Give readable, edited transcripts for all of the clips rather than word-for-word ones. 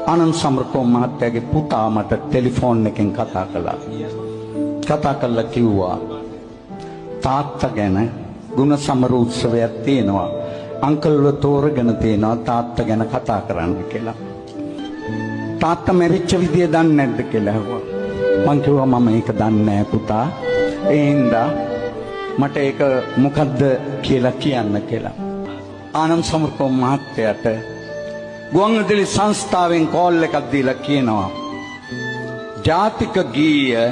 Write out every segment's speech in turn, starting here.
ආනන්ද සමරකෝන් මහත්තයාගේ පුතා මට ටෙලිෆෝන් එකෙන් කතා කළා. කතා කරලා කිව්වා තාත්තා ගැන ගුණ සමර උත්සවයක් තියෙනවා. අංකල්ව තෝරගෙන තියෙනවා තාත්තා ගැන කතා කරන්න කියලා. තාත්තා මැරිච්ච විදිය දන්නේ නැද්ද කියලා ඇහුවා. මං කිව්වා මම ඒක දන්නේ නැහැ පුතා. ඒ හින්දා මට ඒක මොකද්ද කියලා කියන්න කියලා. ආනන්ද සමරකෝන් මහත්තයාට ගුවන්විදුලි සංස්ථාවෙන් කෝල් එකක් දීලා කියනවා ජාතික ගීය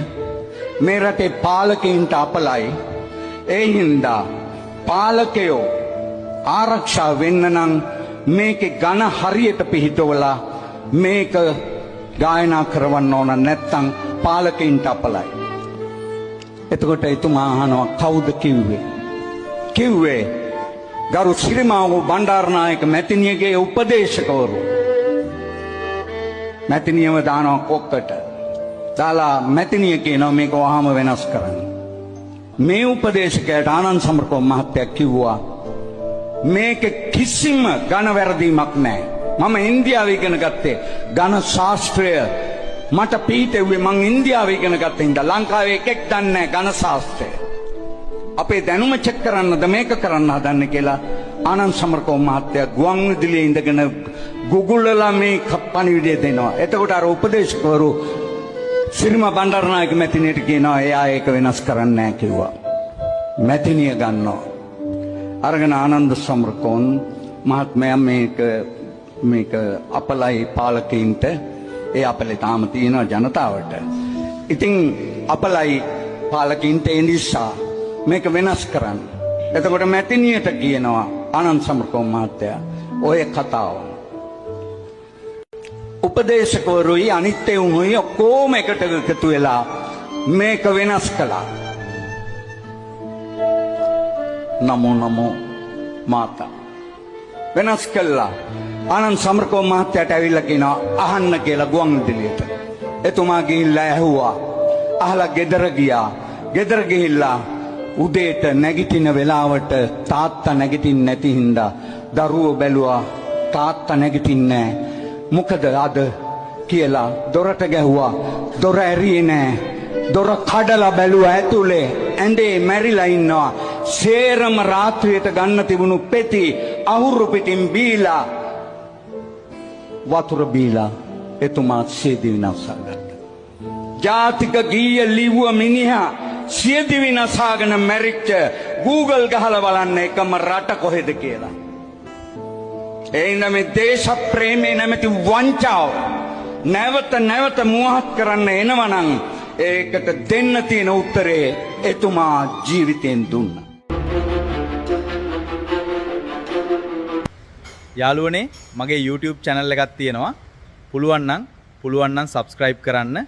මේ රටේ පාලකයින්ට අපලයි. ඒ හින්දා පාලකයෝ ආරක්ෂා වෙන්න නම් මේකේ ඝන හරියට පිහිටවලා මේක ගායනා කරවන්න ඕන නැත්නම් පාලකයින්ට අපලයි. එතකොට එතුමා අහනවා කවුද කිව්වේ ගරු සිරිමාවෝ බණ්ඩාරනායක මැතිණියගේ උපදේශකවරු. මැතිණියව දානවා කොක්කට. දාලා මැතිණිය කියනවා මේක වහාම වෙනස් කරන්න. මේ උපදේශකයාට ආනන්ද සමරකෝන් මහත්තයා කිව්වා මේක කිසිම ඝන වැරදීමක් නැහැ. මම ඉන්දියාවේ ඉගෙන ගත්තේ ඝන ශාස්ත්‍රය. මට පිහිටෙව්වේ මං ඉන්දියාවේ ඉගෙන ගත්ත හින්දා ලංකාවේ එකෙක් දන්නේ නැහැ ඝන ශාස්ත්‍රය. අපේ දැනුම චෙක් කරන්නද මේක කරන්න හදන්නේ කියලා ආනන්ද සමරකෝන් මහත්තයා ගුවන් විදුලියේ ඉඳගෙන ගුගුල්ලා මේ පණිවිඩය දෙනවා. එතකොට අර උපදේශකවරු සිරිමා බණ්ඩාරනායක මැතිණියට කියනවා එයා ඒක වෙනස් කරන්නේ නැහැ කිව්වා. මැතිණිය ගන්නවා. අරගෙන ආනන්ද සමරකෝන් මහත්මයා මේක අපලයි පාලකයින්ට ඒ අපලේ තාම තියෙනවා ජනතාවට. ඉතින් අපලයි පාලකයින්ට ඒ නිසා මේක වෙනස් කරන්න. එතකොට මැතිණියට කියනවා ආනන්ද සමරකෝන් මහත්තයා ඔය කතාව. උපදේශකවරුයි අනිත් උන්වයි ඔක්කොම එකට එකතු වෙලා මේක වෙනස් කළා. නමෝ මාතා වෙනස් කළා. ආනන්ද සමරකෝන් මහත්තයාට ඇවිල්ලා කියනවා අහන්න කියලා ගුවන් විදුලියට. එතුමා ගිහිල්ලා ඇහුවා. අහලා ගෙදර ගියා. ගෙදර ගිහිල්ලා උදේට නැගිටින වෙලාවට තාත්තා නැගිටින්නේ නැති හින්දා දරුවෝ බැලුවා තාත්තා නැගිටින්නේ නැහැ. මොකද අද කියලා දොරට ගැහුවා. දොර ඇරියේ නැහැ. දොර කඩලා බැලුවා ඇතුලේ ඇඳේ මැරිලා ඉන්නවා. සේරම රාත්‍රියට ගන්න තිබුණු පෙති අහුරු පිටින් බීලා වතුර බීලා එතුමා සියදිවි නසා ගත්තා. ජාතික ගීය ලිව්ව මිනිහා සියදිවි නසාගෙන මැරිච්ච Google ගහලා බලන්න එකම රට කොහෙද කියලා. එයින් මේ දේශ ප්‍රේමේ නැමැති වංචාව නැවත මුවහත් කරන්න එනවනම් ඒකට දෙන්න තියෙන උත්තරේ එතුමා ජීවිතෙන් දුන්නා. යාළුවනේ මගේ YouTube channel එකක් තියෙනවා. පුළුවන් නම් subscribe කරන්න.